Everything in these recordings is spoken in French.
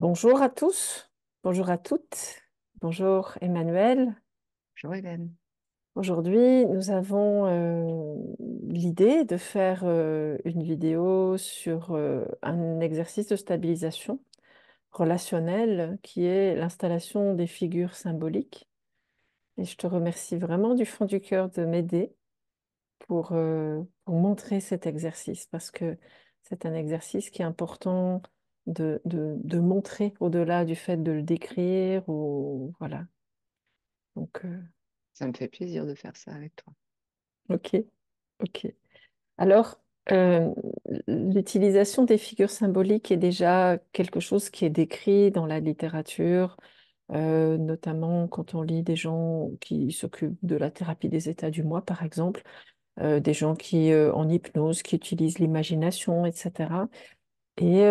Bonjour à tous, bonjour à toutes, bonjour Emmanuel. Bonjour Hélène. Aujourd'hui, nous avons l'idée de faire une vidéo sur un exercice de stabilisation relationnelle qui est l'installation des figures symboliques. Et je te remercie vraiment du fond du cœur de m'aider pour montrer cet exercice parce que c'est un exercice qui est important de montrer au-delà du fait de le décrire ou voilà. Donc, Ça me fait plaisir de faire ça avec toi. ok, ok. Alors, euh, l'utilisation des figures symboliques est déjà quelque chose qui est décrit dans la littérature, notamment quand on lit des gens qui s'occupent de la thérapie des états du moi, par exemple, des gens qui, en hypnose, qui utilisent l'imagination, etc. Et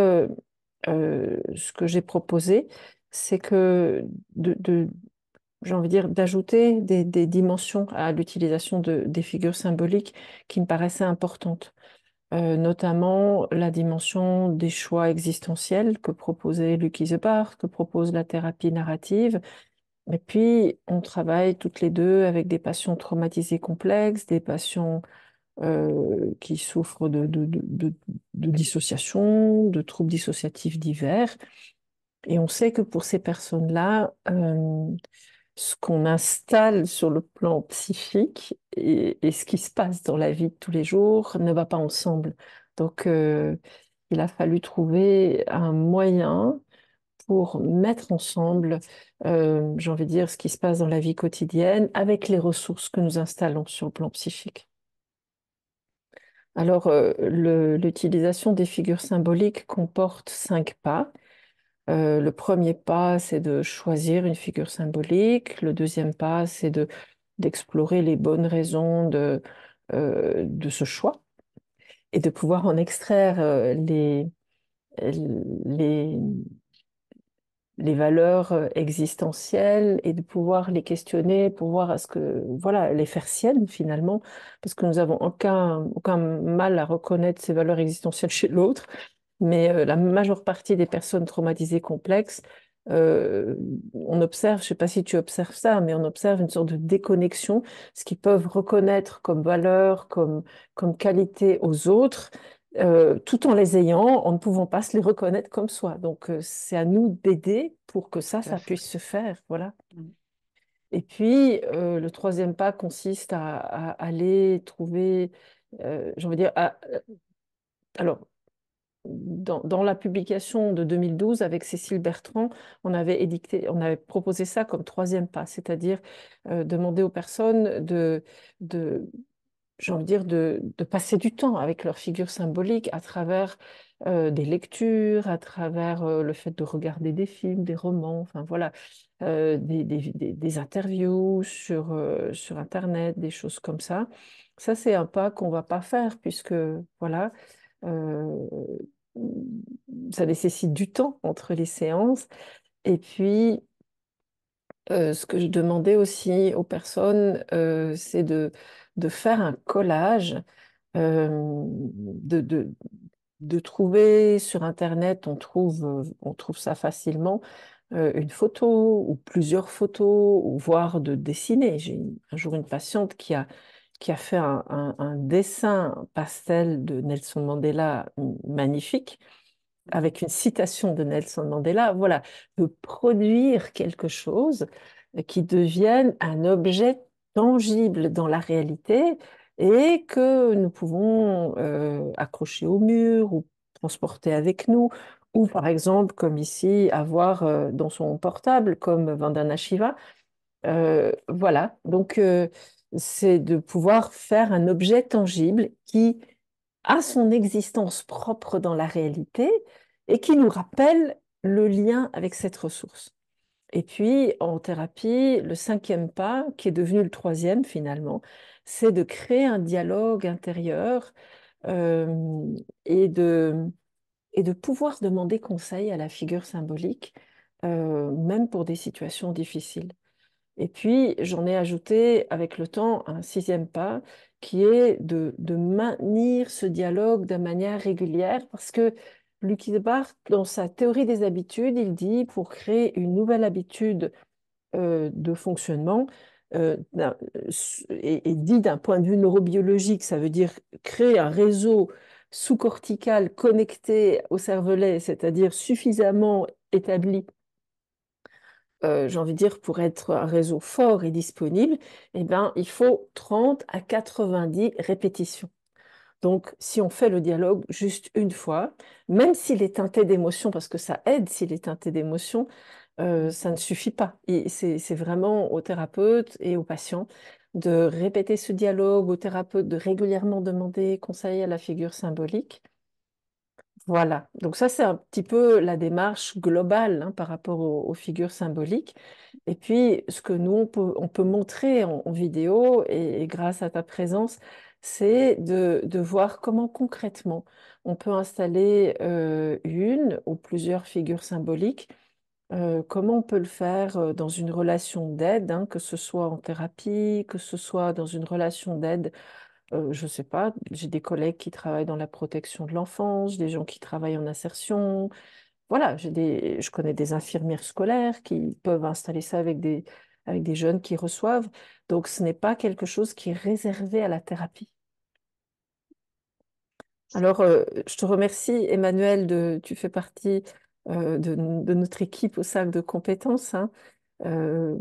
ce que j'ai proposé, c'est que j'ai envie de dire, d'ajouter des dimensions à l'utilisation des figures symboliques qui me paraissaient importantes, notamment la dimension des choix existentiels que proposait Lucky Zebart, que propose la thérapie narrative. Et puis, on travaille toutes les deux avec des patients traumatisés complexes, des patients qui souffrent de dissociation, de troubles dissociatifs divers. Et on sait que pour ces personnes-là, ce qu'on installe sur le plan psychique et ce qui se passe dans la vie de tous les jours ne va pas ensemble. Donc, il a fallu trouver un moyen pour mettre ensemble, j'ai envie de dire, ce qui se passe dans la vie quotidienne avec les ressources que nous installons sur le plan psychique. Alors, l'utilisation des figures symboliques comporte 5 pas. Le premier pas, c'est de choisir une figure symbolique. Le deuxième pas, c'est d'explorer les bonnes raisons de ce choix et de pouvoir en extraire les, les valeurs existentielles et de pouvoir les questionner pour voir à ce que, voilà, les faire siennes finalement, parce que nous avons aucun mal à reconnaître ces valeurs existentielles chez l'autre, mais la majeure partie des personnes traumatisées complexes, euh, on observe, je ne sais pas si tu observes ça, mais on observe une sorte de déconnexion, ce qu'ils peuvent reconnaître comme valeur, comme qualité aux autres, tout en les ayant, en ne pouvant pas se les reconnaître comme soi. Donc, c'est à nous d'aider pour que Tout à ça fait. puisse se faire. Voilà. Mm. Et puis, le troisième pas consiste à aller trouver, j'ai envie de dire, alors, dans la publication de 2012 avec Cécile Bertrand, on avait proposé ça comme troisième pas, c'est-à-dire demander aux personnes de, j'ai envie de dire, de passer du temps avec leurs figures symboliques à travers des lectures, à travers le fait de regarder des films, des romans, enfin voilà, des interviews sur Internet, des choses comme ça. Ça, c'est un pas qu'on va pas faire puisque, voilà, euh, ça nécessite du temps entre les séances. Et puis, ce que je demandais aussi aux personnes, c'est de faire un collage, de trouver sur Internet, on trouve ça facilement, une photo ou plusieurs photos, ou voire de dessiner. Un jour une patiente qui a fait un dessin pastel de Nelson Mandela magnifique avec une citation de Nelson Mandela, voilà, de produire quelque chose qui devienne un objet tangible dans la réalité et que nous pouvons accrocher au mur ou transporter avec nous, ou par exemple, comme ici, avoir dans son portable, comme Vandana Shiva. Voilà, donc c'est de pouvoir faire un objet tangible qui a son existence propre dans la réalité et qui nous rappelle le lien avec cette ressource. Et puis, en thérapie, le cinquième pas, qui est devenu le troisième finalement, c'est de créer un dialogue intérieur euh, et et de pouvoir demander conseil à la figure symbolique, même pour des situations difficiles. Et puis, j'en ai ajouté avec le temps un sixième pas qui est de maintenir ce dialogue de manière régulière parce que Lucky Barth, dans sa théorie des habitudes, il dit pour créer une nouvelle habitude de fonctionnement, et dit d'un point de vue neurobiologique, ça veut dire créer un réseau sous-cortical connecté au cervelet, c'est-à-dire suffisamment établi, j'ai envie de dire, pour être un réseau fort et disponible, eh ben, il faut 30 à 90 répétitions. Donc, si on fait le dialogue juste une fois, même s'il est teinté d'émotion, parce que ça aide s'il est teinté d'émotion, Mm. ça ne suffit pas. Et c'est vraiment au thérapeute et au patient de répéter ce dialogue, au thérapeute de régulièrement demander conseil à la figure symbolique. Voilà. Donc ça, c'est un petit peu la démarche globale, hein, par rapport aux figures symboliques. Et puis, ce que nous, on peut montrer en vidéo, et grâce à ta présence, c'est de voir comment concrètement on peut installer une ou plusieurs figures symboliques, comment on peut le faire dans une relation d'aide, hein, que ce soit en thérapie, que ce soit dans une relation d'aide, je ne sais pas, j'ai des collègues qui travaillent dans la protection de l'enfance, des gens qui travaillent en insertion. Voilà, je connais des infirmières scolaires qui peuvent installer ça avec des jeunes qui reçoivent. Donc, ce n'est pas quelque chose qui est réservé à la thérapie. Alors, je te remercie, Emmanuel, tu fais partie de notre équipe au cercle de compétences, hein. Euh,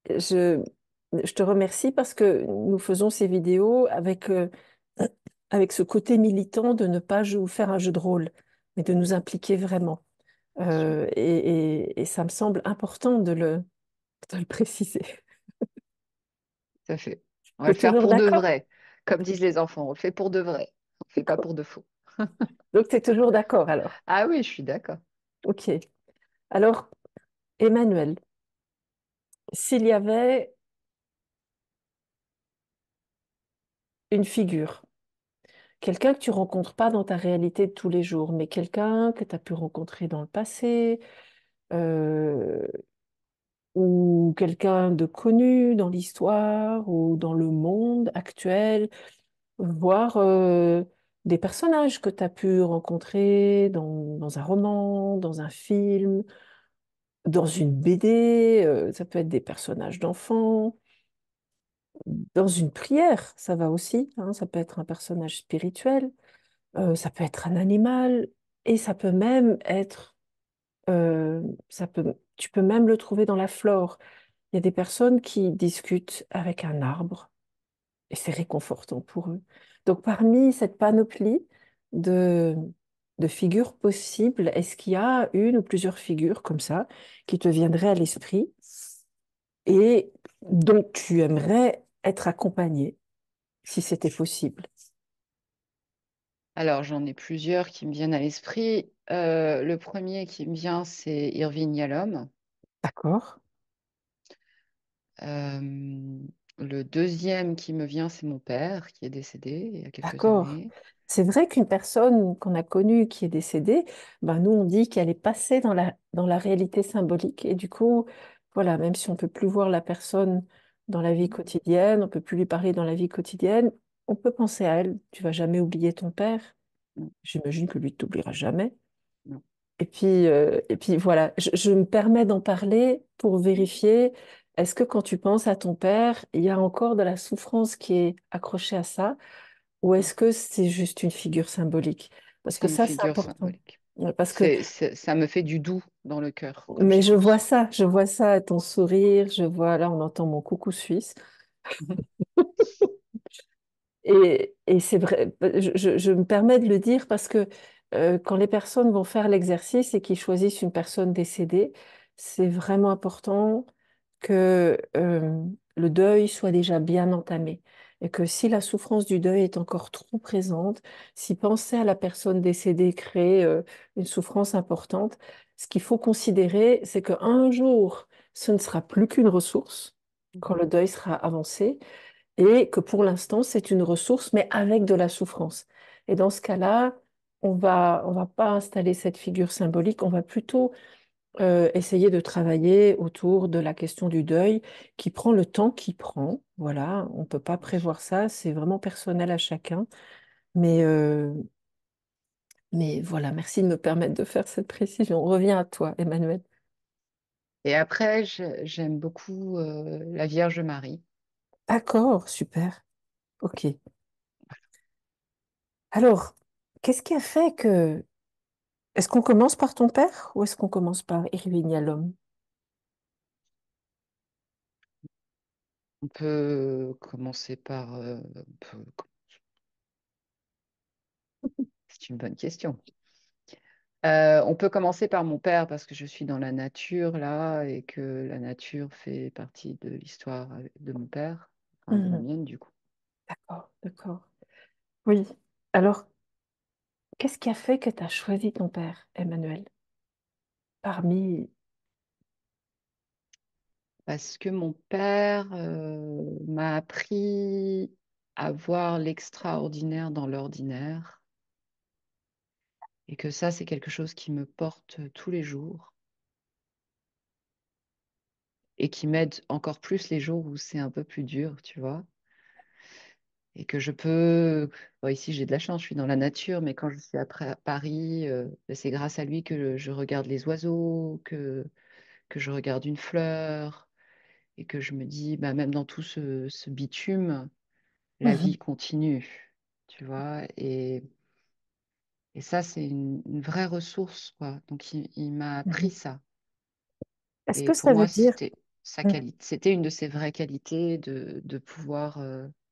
je, je te remercie parce que nous faisons ces vidéos avec ce côté militant de ne pas faire un jeu de rôle, mais de nous impliquer vraiment. Sûr. Et ça me semble important de le préciser. Tout à fait. On va Tu es le faire toujours pour de d'accord? vrai. Comme disent les enfants, on le fait pour de vrai. On ne fait pas pour de faux. Donc, tu es toujours d'accord alors. Ah oui, je suis d'accord. OK. Alors, Emmanuel, s'il y avait une figure, quelqu'un que tu rencontres pas dans ta réalité de tous les jours, mais quelqu'un que tu as pu rencontrer dans le passé, euh, ou quelqu'un de connu dans l'histoire ou dans le monde actuel, voire des personnages que tu as pu rencontrer dans un roman, dans un film, dans une BD, ça peut être des personnages d'enfants, dans une prière, ça va aussi, hein, ça peut être un personnage spirituel, ça peut être un animal, et ça peut même être, tu peux même le trouver dans la flore. Il y a des personnes qui discutent avec un arbre et c'est réconfortant pour eux. Donc, parmi cette panoplie de, de figures possibles, est-ce qu'il y a une ou plusieurs figures comme ça qui te viendraient à l'esprit et dont tu aimerais être accompagné si c'était possible? Alors, j'en ai plusieurs qui me viennent à l'esprit. Le premier qui me vient, c'est Irving Yalom. D'accord? Euh, le deuxième qui me vient, c'est mon père, qui est décédé il y a quelques D'accord. années. C'est vrai qu'une personne qu'on a connue qui est décédée, ben nous on dit qu'elle est passée dans la réalité symbolique. Et du coup, voilà, même si on ne peut plus voir la personne dans la vie Mhm. quotidienne, on ne peut plus lui parler dans la vie quotidienne, on peut penser à elle. Tu vas jamais oublier ton père. Non, J'imagine que lui ne t'oubliera jamais. non. Et puis voilà, je me permets d'en parler pour vérifier, est-ce que quand tu penses à ton père, il y a encore de la souffrance qui est accrochée à ça? Ou Non. est-ce que c'est juste une figure symbolique? Parce C'est que une ça, c'est figure important. symbolique. Parce que, Ça me fait du doux dans le cœur quand mais j'y pense. je vois ça à ton sourire, je vois, là, on entend mon coucou suisse. Et c'est vrai, je me permets de le dire parce que quand les personnes vont faire l'exercice et qu'ils choisissent une personne décédée, c'est vraiment important que le deuil soit déjà bien entamé. Et que si la souffrance du deuil est encore trop présente, si penser à la personne décédée crée une souffrance importante, ce qu'il faut considérer, c'est qu'un jour, ce ne sera plus qu'une ressource quand le deuil sera avancé et que pour l'instant, c'est une ressource, mais avec de la souffrance. Et dans ce cas-là, on va pas installer cette figure symbolique, on va plutôt essayer de travailler autour de la question du deuil qui prend le temps qu'il prend. Voilà, on ne peut pas Bien sûr. prévoir ça, c'est vraiment personnel à chacun. Mais Mais voilà, merci de me permettre de faire cette précision. On revient à toi, Emmanuel. Et après, j'aime beaucoup la Vierge Marie. D'accord, super. Ok. Alors, qu'est-ce qui a fait que... Est-ce qu'on commence par ton père ou est-ce qu'on commence par Irving Yalom? On peut commencer par... c'est une bonne question. On peut commencer par mon père parce que je suis dans la nature là et que la nature fait partie de l'histoire de mon père, enfin de la Mhm. mienne du coup. D'accord, d'accord. Oui. Alors, qu'est-ce qui a fait que tu as choisi ton père, Emmanuel, parmi... Parce que mon père m'a appris à voir l'extraordinaire dans l'ordinaire et que ça, c'est quelque chose qui me porte tous les jours et qui m'aide encore plus les jours où c'est un peu plus dur, tu vois. Et que je peux, bon, ici j'ai de la chance, je suis dans la nature, mais quand je suis après à Paris, ben, c'est grâce à lui que je regarde les oiseaux, que je regarde une fleur et que je me dis, bah, même dans tout ce bitume, la Mhm, vie continue, tu vois. Et ça, c'est une vraie ressource, quoi. Donc, il m'a mhm. appris ça. Est-ce Et que pour ça veut moi, dire... c'était sa Mhm. qualité, c'était une de ses vraies qualités de pouvoir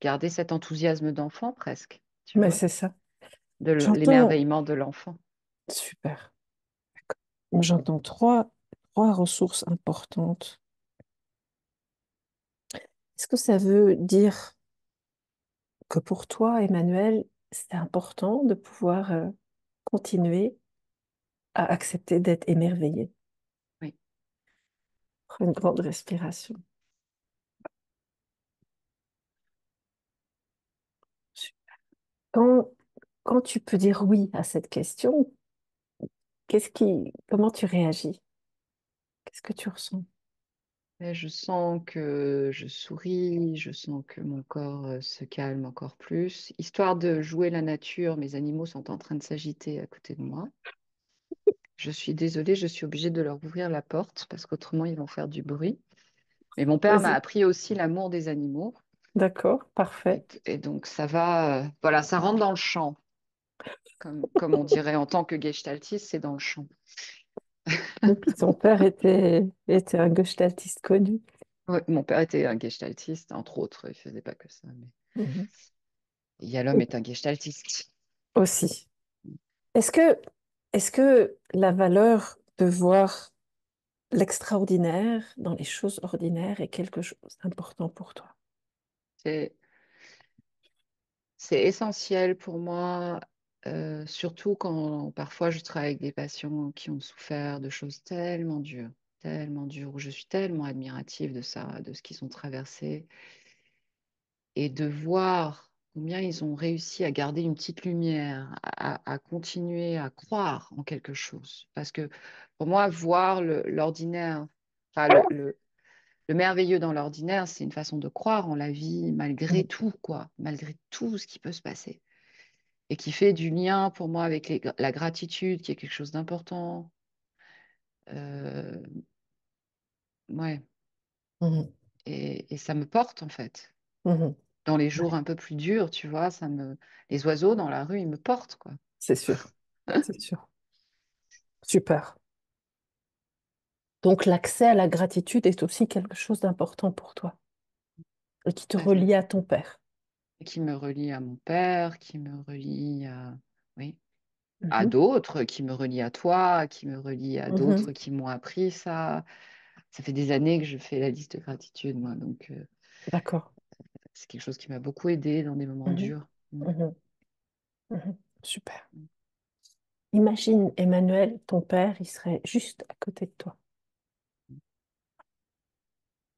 garder cet enthousiasme d'enfant presque, tu Mais vois, c'est ça. de J'entends... l'émerveillement de l'enfant. Super. J'entends trois ressources importantes. Est-ce que ça veut dire que pour toi, Emmanuel, c'est important de pouvoir continuer à accepter d'être émerveillé? Oui. Prends une grande respiration. Quand, quand tu peux dire oui à cette question, comment tu réagis? Qu'est-ce que tu ressens? Et je sens que je souris, je sens que mon corps se calme encore plus. Histoire de jouer la nature, mes animaux sont en train de s'agiter à côté de moi. Je suis désolée, je suis obligée de leur ouvrir la porte parce qu'autrement ils vont faire du bruit. Mais mon père m'a Vas-y. appris aussi l'amour des animaux. D'accord, parfait. Et donc ça va, voilà, ça rentre dans le champ, comme on dirait en tant que gestaltiste, c'est dans le champ. Et puis ton père était un gestaltiste connu. Ouais, mon père était un gestaltiste, entre autres, il faisait pas que ça. Mais Mhm. Yalom est un gestaltiste. Aussi. Est-ce que, est-ce que la valeur de voir l'extraordinaire dans les choses ordinaires est quelque chose d'important pour toi? C'est C'est essentiel pour moi, surtout quand parfois je travaille avec des patients qui ont souffert de choses tellement dures, où je suis tellement admirative de ça, de ce qu'ils ont traversé, et de voir combien ils ont réussi à garder une petite lumière, à continuer à croire en quelque chose. Parce que pour moi, voir l'ordinaire, enfin le merveilleux dans l'ordinaire, c'est une façon de croire en la vie malgré Mhm. tout, quoi, malgré tout ce qui peut se passer et qui fait du lien pour moi avec la gratitude, qui est quelque chose d'important. Euh, ouais, Mhm. et ça me porte en fait. Mhm. Dans les jours Ouais, un peu plus durs, tu vois, les oiseaux dans la rue, ils me portent, quoi. c'est sûr, c'est sûr. Super. Donc l'accès à la gratitude est aussi quelque chose d'important pour toi et qui te Tout à fait. relie à ton père. Et qui me relie à mon père, qui me relie oui, à Mhm. d'autres, qui me relie à toi, qui me relie à Mhm. d'autres qui m'ont appris ça. Ça fait des années que je fais la liste de gratitude, moi, donc D'accord. c'est quelque chose qui m'a beaucoup aidé dans des moments Mhm. durs. Mm. Mhm. Mhm. Super. Imagine, Emmanuel, ton père, il serait juste à côté de toi.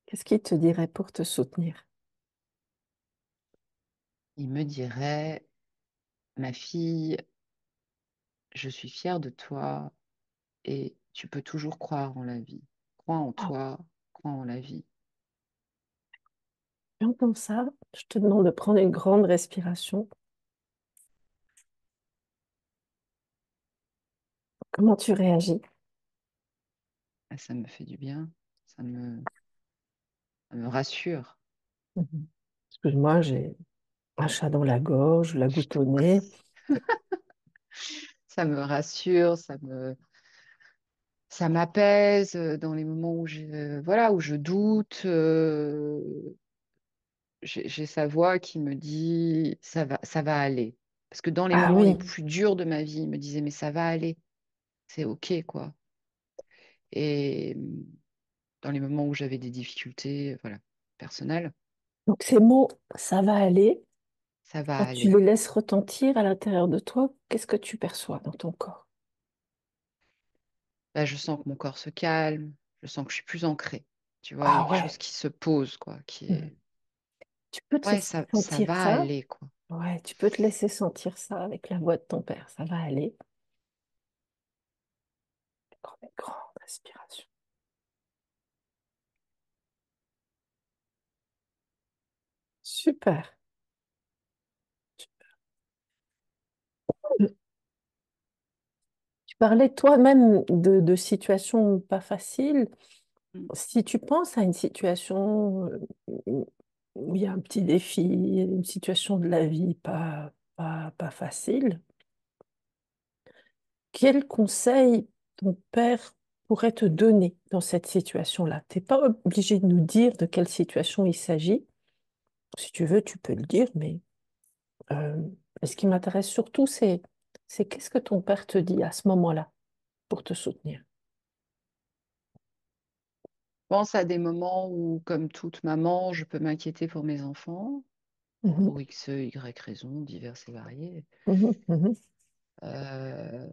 Qu'est-ce qu'il te dirait pour te soutenir? Il me dirait, ma fille, je suis fière de toi et tu peux toujours croire en la vie. Crois en Oh, toi, crois en la vie. j'entends ça. Je te demande de prendre une grande respiration. Comment tu réagis? Ah, ça me fait du bien, ça me, ça me rassure. Mhm. Excuse-moi, j'ai un chat dans la gorge, la goutte au nez. Ça me rassure, ça m'apaise dans les moments où voilà, où je doute. J'ai sa voix qui me dit ça va aller. Parce que dans les Ah moments les oui, plus durs de ma vie, il me disait mais ça va aller, c'est OK quoi. Et dans les moments où j'avais des difficultés, voilà, personnelles, donc ces mots, ça va aller. ça va Quand tu aller. les laisses retentir à l'intérieur de toi, qu'est-ce que tu perçois dans ton corps? Là, je sens que mon corps se calme, je sens que je suis plus ancrée. Tu vois, il y a Ah quelque chose ouais. qui se pose, quoi, qui Mhm. est. Tu peux te Ouais, laisser ça sentir va ça? aller, quoi. Ouais, tu peux te laisser sentir ça avec la voix de ton père. Ça va aller. Prends une grande respiration. Super. Tu parlais toi-même de situations pas faciles. Mm. Si tu penses à une situation où il y a un petit défi, une situation de la vie pas facile, quel conseil ton père pourrait te donner dans cette situation-là? Tu n'es pas obligé de nous dire de quelle situation il s'agit. Si tu veux, tu peux le dire, mais euh, ce qui m'intéresse surtout, c'est qu'est-ce que ton père te dit à ce moment-là pour te soutenir. Pense à des moments où, comme toute maman, je peux m'inquiéter pour mes enfants, Mhm, pour X, Y raisons diverses et variées. mhm, mhm. Euh,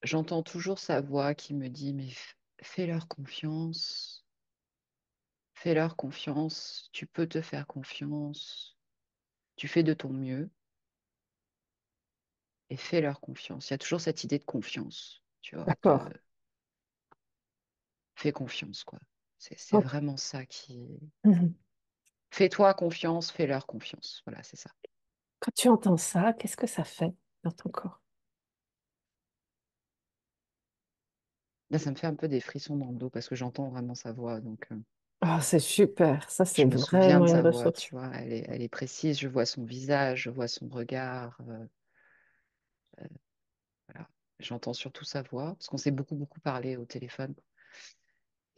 J'entends toujours sa voix qui me dit, mais fais-leur confiance, tu peux te faire confiance, tu fais de ton mieux et fais-leur confiance. Il y a toujours cette idée de confiance, tu vois, D'accord. fais confiance, quoi. C'est Quand, vraiment ça qui. mhm. Fais-toi confiance, fais-leur confiance. Voilà, c'est ça. Quand tu entends ça, qu'est-ce que ça fait dans ton corps? Là, ça me fait un peu des frissons dans le dos parce que j'entends vraiment sa voix. Donc, Ah, c'est super. Ça, c'est je me souviens vraiment de une sa voix, tu ressource. vois. Elle est précise. Je vois son visage, je vois son regard. Voilà. J'entends surtout sa voix parce qu'on s'est beaucoup, beaucoup parlé au téléphone.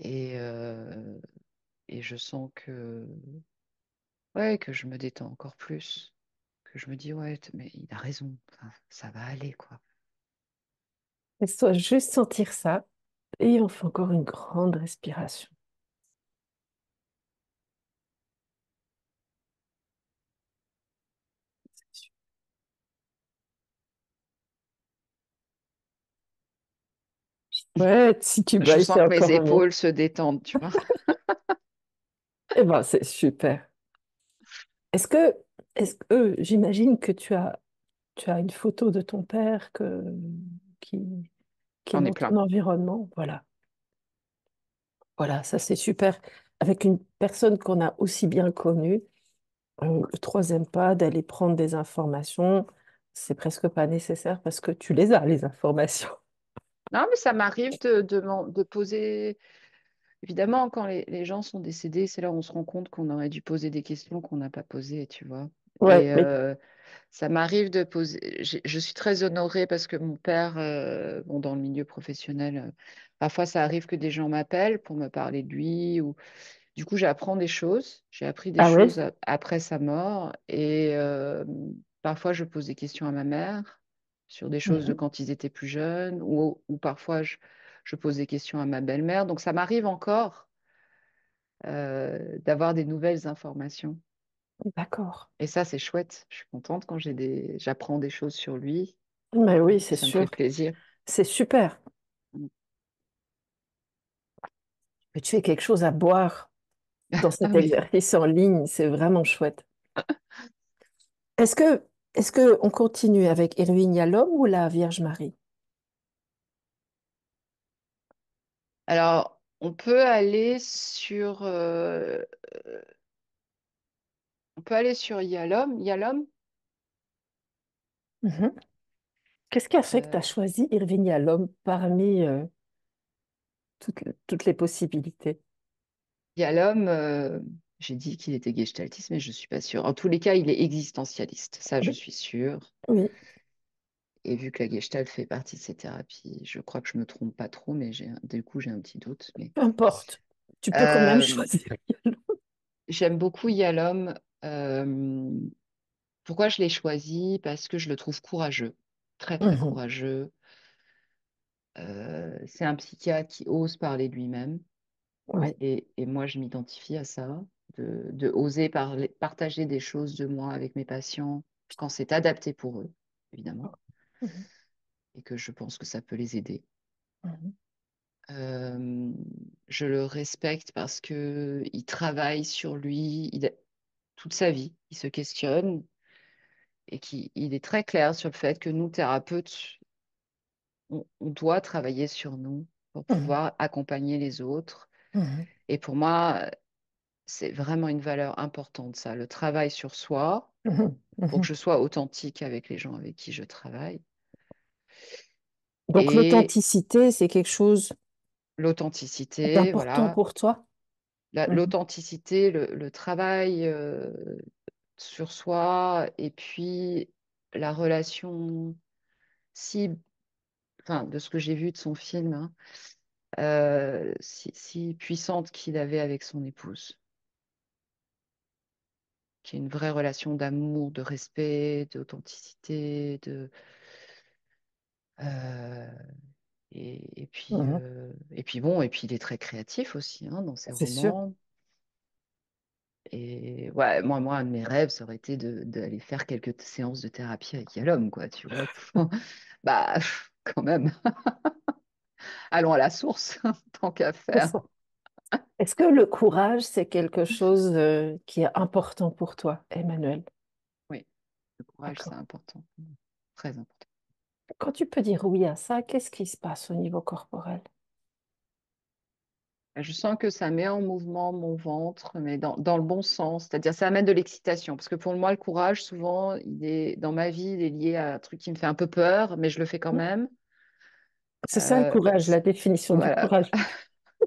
Et, euh, et je sens ouais, que je me détends encore plus. Que je me dis, ouais, mais il a raison. Enfin, ça va aller, quoi. Laisse-toi juste sentir ça et on fait encore une grande respiration. Ouais, si tu Je bailles, sens c'est que mes encore mieux. épaules se détendent, tu vois. Eh ben, c'est super. Est-ce que, j'imagine que tu as une photo de ton père qui, qui est J'en ai dans ton plein. environnement. Voilà. Voilà, ça c'est super. Avec une personne qu'on a aussi bien connue, le troisième pas, d'aller prendre des informations, c'est presque pas nécessaire parce que tu les as, les informations. Non, mais ça m'arrive de poser. Évidemment, quand les gens sont décédés, c'est là où on se rend compte qu'on aurait dû poser des questions qu'on n'a pas posées, tu vois. Ouais, Et mais ça m'arrive de poser. Je suis très honorée parce que mon père, bon, dans le milieu professionnel, parfois ça arrive que des gens m'appellent pour me parler de lui. Ou... Du coup, j'apprends des choses. J'ai appris des ah ouais? choses après sa mort. Et parfois, je pose des questions à ma mère sur des choses de Mhm. quand ils étaient plus jeunes. Ou parfois, je pose des questions à ma belle-mère. Donc, ça m'arrive encore d'avoir des nouvelles informations. D'accord. Et ça, c'est chouette. Je suis contente quand j'apprends des choses sur lui. Mais oui, c'est Ça me fait sûr. plaisir. C'est super. Mais tu fais quelque chose à boire dans Ah cet oui. exercice en ligne, c'est vraiment chouette. Est-ce que, est-ce que on continue avec Irving Yalom ou la Vierge Marie? Alors, on peut aller sur Yalom. Yalom, Mhm. Qu'est-ce qui a fait que tu Euh, as choisi Irving Yalom parmi toutes les possibilités? il y a l'homme, j'ai dit qu'il était gestaltiste, mais je ne suis pas sûre. En tous les cas, il est existentialiste, ça je Oui, suis sûre. oui, Et vu que la gestalt fait partie de ces thérapies, je crois que je me trompe pas trop, mais du coup j'ai un petit doute. Mais peu importe. Tu peux quand même euh, choisir Yalom. j'aime beaucoup Yalom. Pourquoi je l'ai choisi? Parce que je le trouve courageux, très très Mhm. courageux. C'est un psychiatre qui ose parler de lui-même. Oui, Et moi, je m'identifie à ça, de oser partager des choses de moi avec mes patients quand c'est adapté pour eux, évidemment, mhm, et que je pense que ça peut les aider. mhm, Euh, je le respecte parce que il travaille sur lui toute sa vie, il se questionne et il est très clair sur le fait que nous, thérapeutes, on doit travailler sur nous pour mhm, pouvoir accompagner les autres. mhm, Et pour moi, c'est vraiment une valeur importante, ça, le travail sur soi, mhm, pour que mhm. je sois authentique avec les gens avec qui je travaille. Donc Et l'authenticité, c'est quelque chose l'authenticité, d'important voilà, pour toi? Mhm, l'authenticité, le travail sur soi, et puis la relation si, enfin, de ce que j'ai vu de son film, hein, si puissante qu'il avait avec son épouse, qui est une vraie relation d'amour, de respect, d'authenticité, euh, mhm. et puis bon, et puis il est très créatif aussi hein, dans ses C'est sûr, romans. Et ouais, moi, un de mes rêves, ça aurait été d'aller faire quelques séances de thérapie avec Yalom, quoi, tu vois. Bah, quand même, allons à la source, tant qu'à c'est faire. ça. Est-ce que le courage, c'est quelque chose qui est important pour toi, Emmanuel? Oui, le courage, c'est D'accord. important, très important. Quand tu peux dire oui à ça, qu'est-ce qui se passe au niveau corporel? Je sens que ça met en mouvement mon ventre, mais dans le bon sens, c'est-à-dire ça amène de l'excitation. Parce que pour moi, le courage, souvent, dans ma vie, il est lié à un truc qui me fait un peu peur, mais je le fais quand même. C'est ça le courage, C'est- la définition du voilà, courage.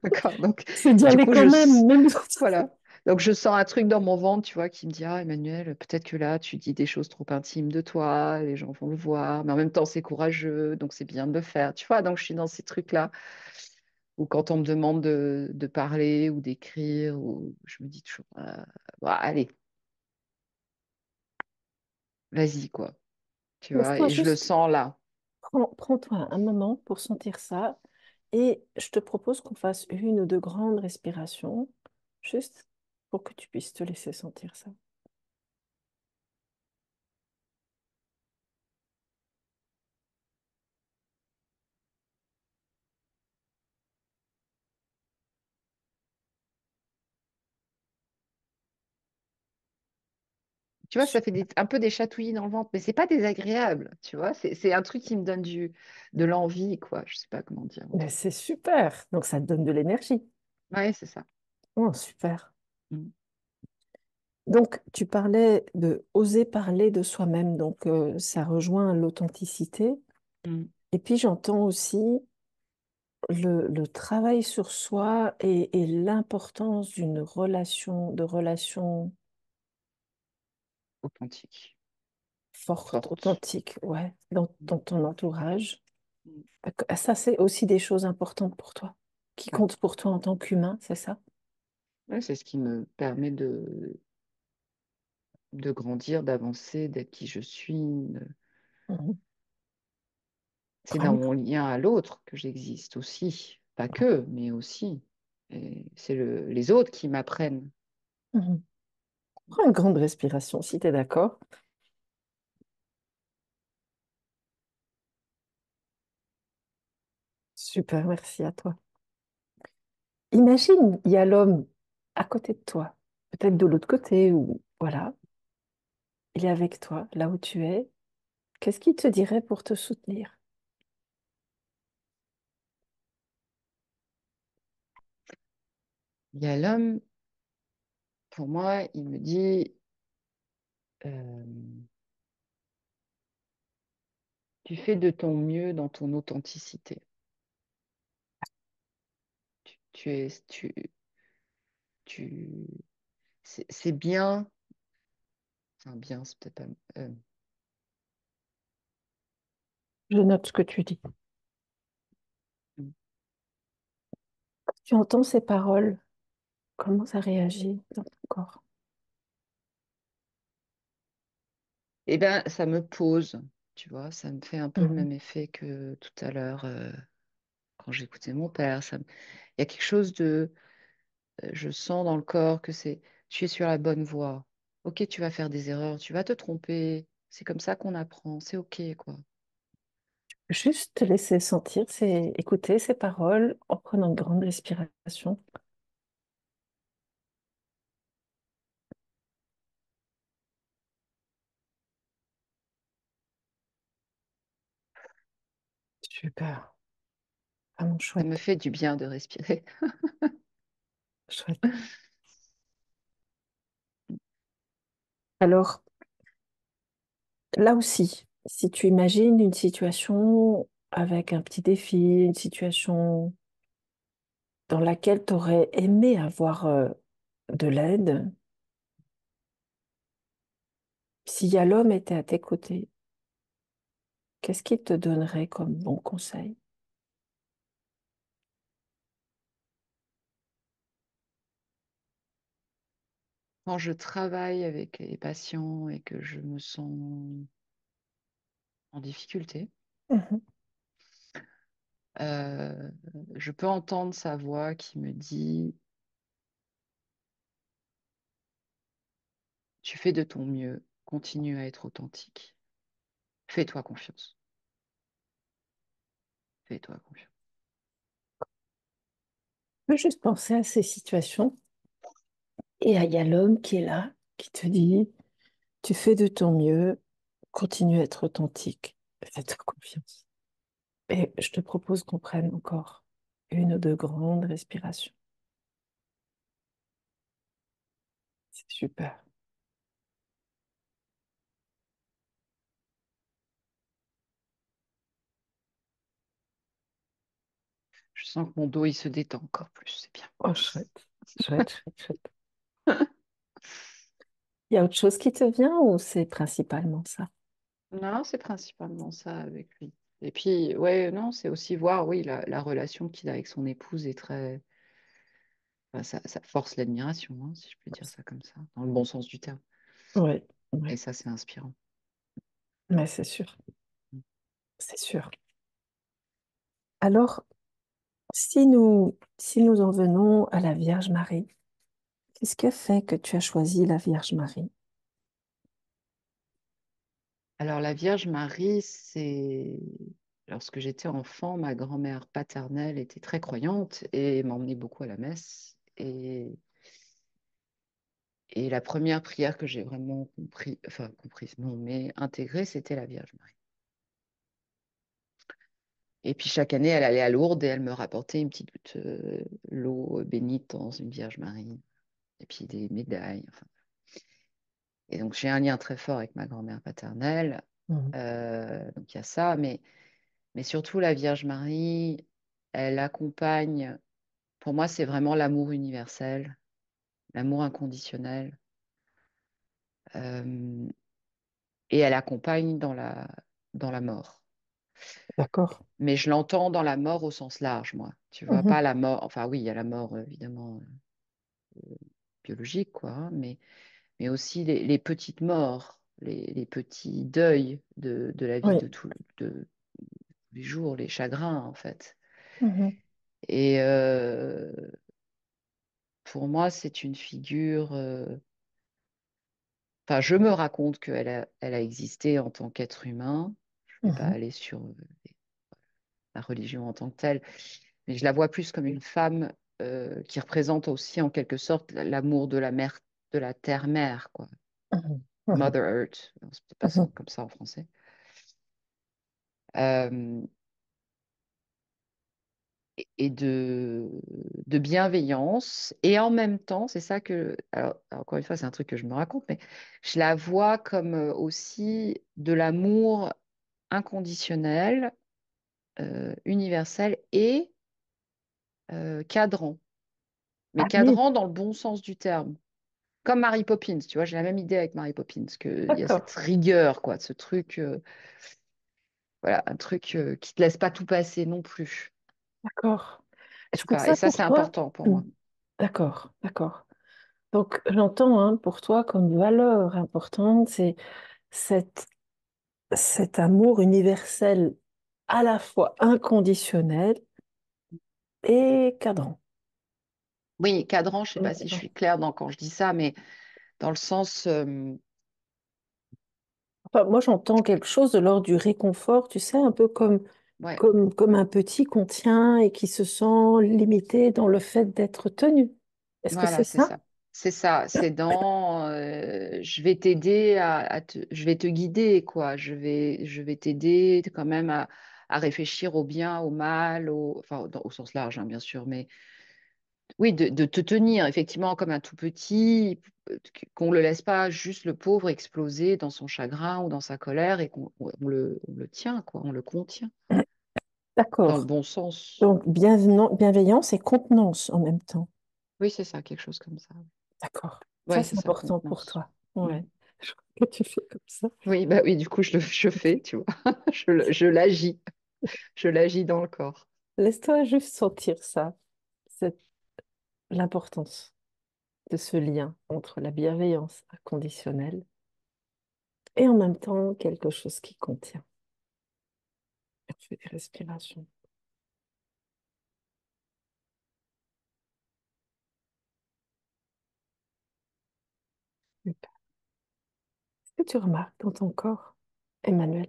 d'accord. Donc, C'est d'y du aller coup, quand même, même quand voilà. Donc, je sens un truc dans mon ventre, tu vois, qui me dit, ah, Emmanuel, peut-être que là, tu dis des choses trop intimes de toi, les gens vont le voir, mais en même temps, c'est courageux, donc c'est bien de le faire, tu vois. Donc, je suis dans ces trucs-là, ou quand on me demande de parler ou d'écrire, ou je me dis toujours, bon, allez, vas-y, quoi, tu vois, laisse-toi et je le juste, sens là. prends-toi un moment pour sentir ça et je te propose qu'on fasse une ou deux grandes respirations, juste pour que tu puisses te laisser sentir ça. Tu vois, ça fait un peu des chatouillis dans le ventre, mais c'est pas désagréable, tu vois, c'est un truc qui me donne de l'envie, quoi, je sais pas comment dire Mais autrement. c'est super, donc ça te donne de l'énergie. Ouais, c'est ça. Oh, super. Mm. Donc, tu parlais de oser parler de soi-même, donc ça rejoint l'authenticité. Mm. Et puis j'entends aussi le travail sur soi et l'importance d'une relation Authentique, forte, forte. authentique, ouais, dans ton entourage. Mm. Ça, c'est aussi des choses importantes pour toi, qui Ouais. comptent pour toi en tant qu'humain, c'est ça? Ouais, c'est ce qui me permet de grandir, d'avancer, d'être qui je suis. Mhm. C'est dans Prends, mon lien à l'autre que j'existe aussi. Pas que, mais aussi. Et c'est les autres qui m'apprennent. mhm. Prends une grande respiration si tu es d'accord. Super, merci à toi. Imagine, il y a l'homme à côté de toi, peut-être de l'autre côté, ou voilà, il est avec toi, là où tu es. Qu'est-ce qu'il te dirait pour te soutenir? Il y a l'homme, pour moi, il me dit, euh, Tu fais de ton mieux dans ton authenticité. Tu es, tu, c'est bien, enfin bien, c'est peut-être pas. Je note ce que tu dis. Tu entends ces paroles, comment ça réagit dans ton corps? Eh bien, ça me pose, tu vois, ça me fait un peu le Mhm. même effet que tout à l'heure quand j'écoutais mon père. Il y a quelque chose de, je sens dans le corps que tu es sur la bonne voie. Ok, tu vas faire des erreurs, tu vas te tromper. C'est comme ça qu'on apprend, c'est ok, quoi. Juste te laisser sentir, écouter ces paroles en prenant une grande respiration. Super, vraiment Ça me chouette, fait du bien de respirer. chouette. Alors, là aussi, si tu imagines une situation avec un petit défi, une situation dans laquelle tu aurais aimé avoir de l'aide, si l'homme était à tes côtés, qu'est-ce qu'il te donnerait comme bon conseil? Quand je travaille avec les patients et que je me sens en difficulté, Mhm. euh, je peux entendre sa voix qui me dit, tu fais de ton mieux, continue à être authentique, fais-toi confiance, fais-toi confiance. Je peux juste penser à ces situations et il y a l'homme qui est là, qui te dit, tu fais de ton mieux, continue à être authentique, fais-toi confiance. Et je te propose qu'on prenne encore une ou deux grandes respirations. C'est super. Je sens que mon dos, il se détend encore plus, c'est bien. Oh, chouette, chouette, chouette, chouette. Il y a autre chose qui te vient ou c'est principalement ça? Non, c'est principalement ça avec lui. Et puis, ouais, non, c'est aussi voir, oui, la relation qu'il a avec son épouse est très. Enfin, ça force l'admiration, hein, si je peux dire ça comme ça, dans le bon sens du terme. Oui, Et oui, ça, c'est inspirant. mais c'est sûr, c'est sûr. Alors, si nous en venons à la Vierge Marie, qu'est-ce qui fait que tu as choisi la Vierge Marie? Alors, la Vierge Marie, c'est. Lorsque j'étais enfant, ma grand-mère paternelle était très croyante et m'emmenait beaucoup à la messe. Et la première prière que j'ai vraiment compris, enfin comprise, non, mais intégrée, c'était la Vierge Marie. Et puis chaque année, elle allait à Lourdes et elle me rapportait une petite l'eau bénite dans une Vierge Marie. Et puis des médailles. Enfin. Et donc j'ai un lien très fort avec ma grand-mère paternelle. Mhm. Donc il y a ça, mais surtout la Vierge Marie, elle accompagne, pour moi, c'est vraiment l'amour universel, l'amour inconditionnel. Euh, et elle accompagne dans la mort. D'accord. Mais je l'entends dans la mort au sens large, moi. Tu vois, pas Mhm. la mort, enfin oui, il y a la mort évidemment biologique, quoi, hein, mais aussi les petites morts, les petits deuils de la vie Oui. de tous les jours, les chagrins, en fait. Mhm. Et pour moi, c'est une figure. Enfin, je me raconte elle a existé en tant qu'être humain. Je ne vais pas Mhm. aller sur la religion en tant que telle, mais je la vois plus comme une femme qui représente aussi en quelque sorte l'amour de la mère, de la terre-mère, quoi. Mhm. Mhm. Mother Earth, c'est peut-être pas Mhm. comme ça en français. Euh, et de bienveillance. Et en même temps, c'est ça que, alors, encore une fois, c'est un truc que je me raconte, mais je la vois comme aussi de l'amour inconditionnel, universel et cadrant. Mais Ah oui, cadrant dans le bon sens du terme. Comme Mary Poppins, tu vois, j'ai la même idée avec Mary Poppins, qu'il y a cette d'accord, rigueur, quoi, ce truc, voilà, un truc qui te laisse pas tout passer non plus. d'accord. Je Est-ce sais que pas. Et ça ça, pour c'est toi? important pour Hmm. moi. D'accord, d'accord. Donc j'entends hein, pour toi comme valeur importante, c'est cette, cet amour universel à la fois inconditionnel et cadrant. Oui, cadrant, je sais pas si je D'accord. suis claire quand je dis ça, mais dans le sens, Enfin, moi, j'entends quelque chose de l'ordre du réconfort, tu sais, un peu ouais, comme un petit qu'on tient et qui se sent limité dans le fait d'être tenu. Est-ce que c'est voilà, c'est ça? ça. C'est ça. C'est dans, je vais t'aider je vais te guider, quoi. Je vais t'aider quand même à réfléchir au bien, au mal, enfin, au sens large, hein, bien sûr, mais oui, de te tenir effectivement comme un tout petit, qu'on ne le laisse pas juste le pauvre exploser dans son chagrin ou dans sa colère et on le tient, quoi, on le contient dans le D'accord. bon sens. Donc, bienveillance et contenance en même temps. Oui, c'est ça, quelque chose comme ça. D'accord. Ça, Oui, c'est c'est ça, important pour contenance. toi. Mm. Ouais. Je crois que tu fais comme ça. Oui, bah oui, du coup, je fais, tu vois, je l'agis, je l'agis dans le corps. Laisse-toi juste sentir ça. C'est l'importance de ce lien entre la bienveillance inconditionnelle et en même temps quelque chose qui contient. On fait des respirations. Est-ce que tu remarques dans ton corps, Emmanuel?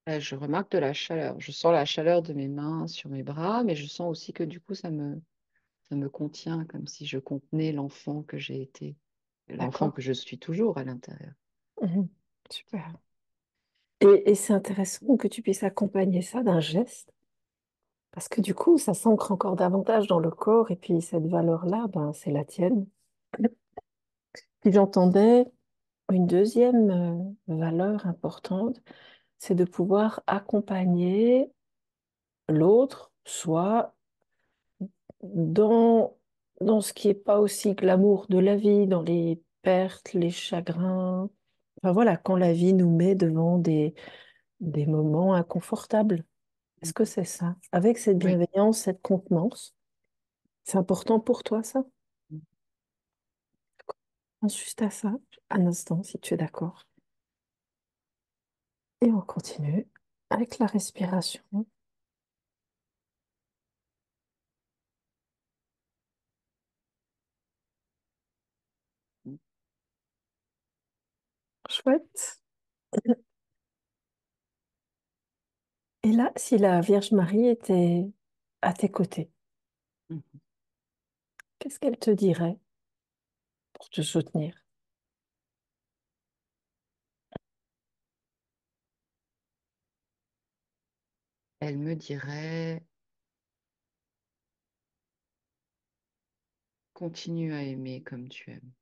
Je remarque de la chaleur. Je sens la chaleur de mes mains sur mes bras, mais je sens aussi que du coup, ça me contient comme si je contenais l'enfant que j'ai été, l'enfant D'accord. que je suis toujours à l'intérieur. Mhm. Super. Et c'est intéressant que tu puisses accompagner ça d'un geste, parce que du coup, ça s'ancre encore davantage dans le corps, et puis cette valeur-là, ben, c'est la tienne. Puis j'entendais une deuxième valeur importante, c'est de pouvoir accompagner l'autre, soit dans, dans ce qui n'est pas aussi glamour de la vie, dans les pertes, les chagrins. Enfin voilà, quand la vie nous met devant des moments inconfortables. Est-ce que c'est ça? Avec cette Oui. bienveillance, cette contenance, c'est important pour toi, ça? Pense juste à ça, un instant, si tu es d'accord. Et on continue avec la respiration. Chouette. Et là, si la Vierge Marie était à tes côtés, Mhm. qu'est-ce qu'elle te dirait pour te soutenir? Elle me dirait, continue à aimer comme tu aimes.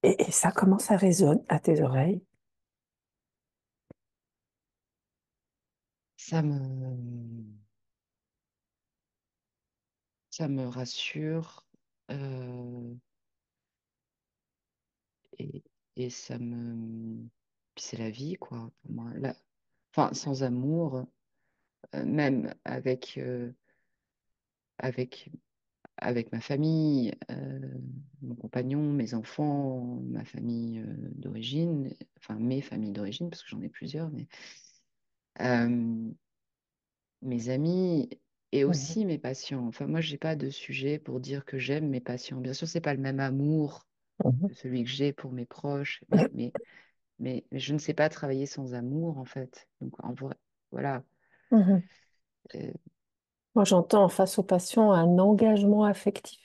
Et ça, comment ça résonne à tes oreilles? Ça me, ça me rassure et, et ça me, puis c'est la vie, quoi, pour moi. Enfin, sans amour, même avec avec ma famille, mon compagnon, mes enfants, ma famille d'origine, enfin mes familles d'origine, parce que j'en ai plusieurs, mais euh, mes amis et Mhm, aussi mes patients. Enfin, moi, j'ai pas de sujet pour dire que j'aime mes patients. Bien sûr, c'est pas le même amour mhm, que celui que j'ai pour mes proches, mais je ne sais pas travailler sans amour, en fait. Donc, en vrai, voilà. mhm. Euh, Moi, j'entends face aux patients un engagement affectif.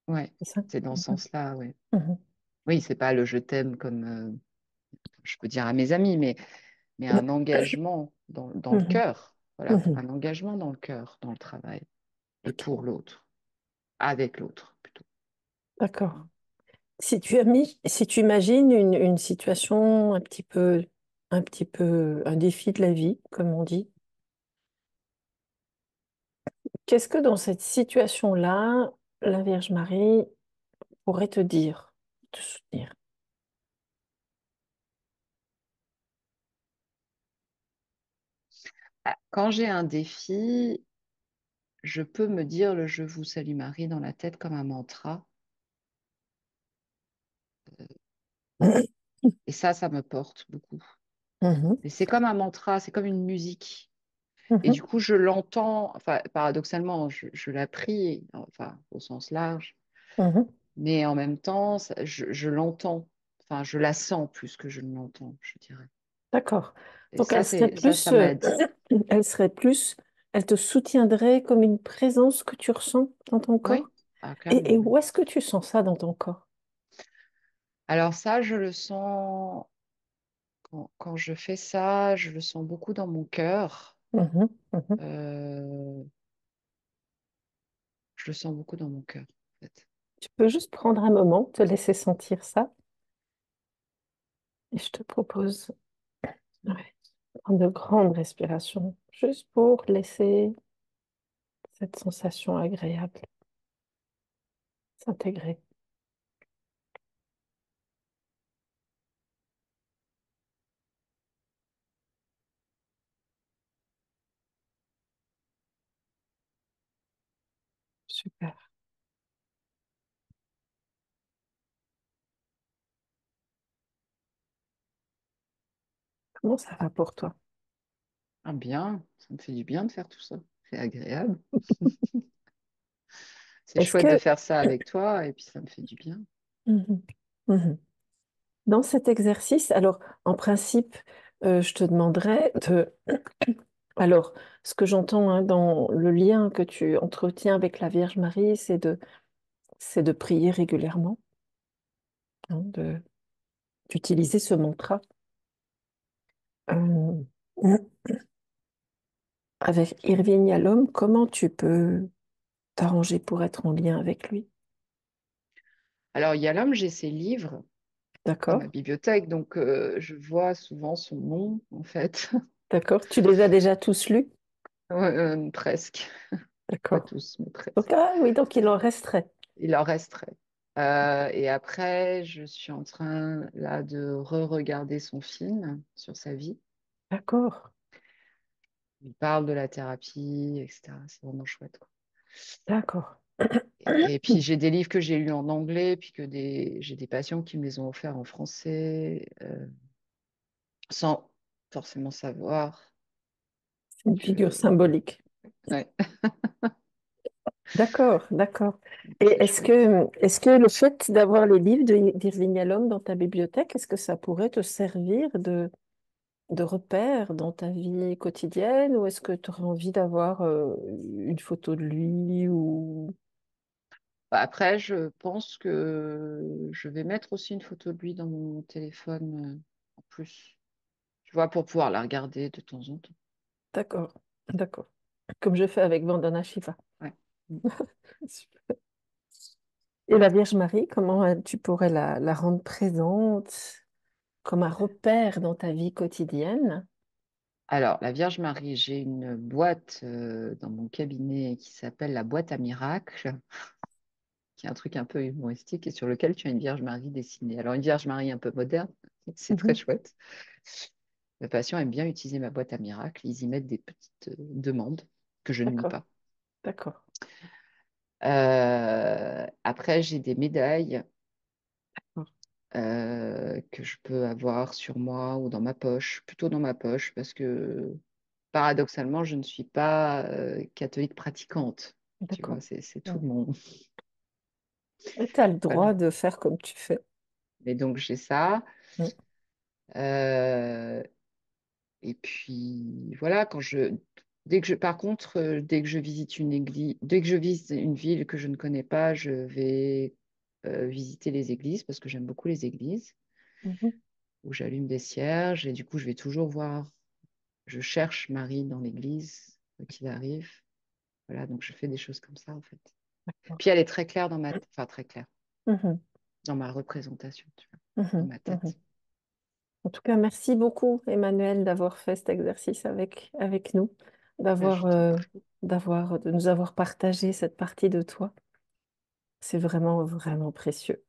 ouais, C'est ça? c'est dans ce Mhm, sens-là, ouais. mhm, Oui, c'est pas le je t'aime comme je peux dire à mes amis, mais un engagement dans le mhm, cœur. Voilà, mhm. un engagement dans le cœur, dans le travail et pour l'autre, avec l'autre plutôt. D'accord. Si tu imagines une situation un défi de la vie, comme on dit, qu'est-ce que dans cette situation-là, la Vierge Marie pourrait te dire, te soutenir? Ah, quand j'ai un défi, je peux me dire le Je vous salue Marie dans la tête comme un mantra. Et ça me porte beaucoup. Mhm, Et c'est comme un mantra, c'est comme une musique. Et mhm, du coup, je l'entends, enfin, paradoxalement, je la prie, enfin, au sens large, mhm. mais en même temps, je l'entends. Enfin, je la sens plus que je ne l'entends, je dirais. D'accord. Et Donc ça, ça m'aide. elle serait plus, elle te soutiendrait comme une présence que tu ressens dans ton Oui, corps. ah, clairement, Et oui. où est-ce que tu sens ça dans ton corps? Alors ça, je le sens, quand je fais ça, je le sens beaucoup dans mon cœur. Mhm, mhm. Euh, je le sens beaucoup dans mon cœur, en fait. Tu peux juste prendre un moment, te laisser sentir ça. Et je te propose, ouais, prendre de grandes respirations, juste pour laisser cette sensation agréable s'intégrer. Super. Comment ça va pour toi? Ah bien, ça me fait du bien de faire tout ça. C'est agréable. C'est Est-ce chouette de que, faire ça avec toi et puis ça me fait du bien. Mhm, mhm. Dans cet exercice, alors en principe, je te demanderais de... Alors, ce que j'entends hein, dans le lien que tu entretiens avec la Vierge Marie, c'est de prier régulièrement, hein, d'utiliser ce mantra. Euh, avec Irving Yalom, comment tu peux t'arranger pour être en lien avec lui? Alors, il y a l'homme, j'ai ses livres dans ma D'accord? bibliothèque, donc je vois souvent son nom, en fait. D'accord? Tu les as déjà tous lus? Ouais, presque. Pas D'accord. tous, mais Donc, presque. ah oui, donc il en resterait. Il en resterait. Et après, je suis en train là de re-regarder son film sur sa vie. D'accord. Il parle de la thérapie, etc. C'est vraiment chouette, quoi. D'accord. Et puis j'ai des livres que j'ai lus en anglais, puis j'ai des patients qui me les ont offerts en français, sans forcément savoir C'est une figure que. symbolique. Ouais, D'accord, d'accord. Et c'est chouette. est-ce que le fait d'avoir les livres d'Irving Yalom dans ta bibliothèque, est-ce que ça pourrait te servir de repère dans ta vie quotidienne ou est-ce que tu aurais envie d'avoir une photo de lui ou... Bah, après, je pense que je vais mettre aussi une photo de lui dans mon téléphone en plus, tu vois, pour pouvoir la regarder de temps en temps. D'accord, d'accord. Comme je fais avec Vandana Shiva. Ouais. Super. Et la Vierge Marie, comment tu pourrais la rendre présente comme un repère dans ta vie quotidienne? Alors, la Vierge Marie, j'ai une boîte dans mon cabinet qui s'appelle la boîte à miracles, qui est un truc un peu humoristique et sur lequel tu as une Vierge Marie dessinée. Alors, une Vierge Marie un peu moderne, c'est très Mhm. chouette. Mes patients aiment bien utiliser ma boîte à miracles. Ils y mettent des petites demandes que je ne lis D'accord, pas. d'accord, Après, j'ai des médailles d'accord, que je peux avoir sur moi ou dans ma poche, plutôt dans ma poche, parce que paradoxalement, je ne suis pas catholique pratiquante. Tu vois, d'accord. c'est tout mon. Tu as le Voilà. droit de faire comme tu fais. Mais donc, j'ai ça. Mm. Euh, et puis, voilà, par contre, dès que je visite une église, dès que je visite une ville que je ne connais pas, je vais visiter les églises parce que j'aime beaucoup les églises Mhm. où j'allume des cierges et du coup, je vais toujours voir, je cherche Marie dans l'église, quoi qu'il arrive. Voilà, donc je fais des choses comme ça en fait. D'accord. Puis elle est très claire dans ma. Enfin, très claire. Mhm. dans ma représentation, tu vois, dans Mhm, ma mhm. tête. En tout cas, merci beaucoup, Emmanuel, d'avoir fait cet exercice avec nous, Bah, d'avoir, je t'en prie. de nous avoir partagé cette partie de toi. C'est vraiment, vraiment précieux.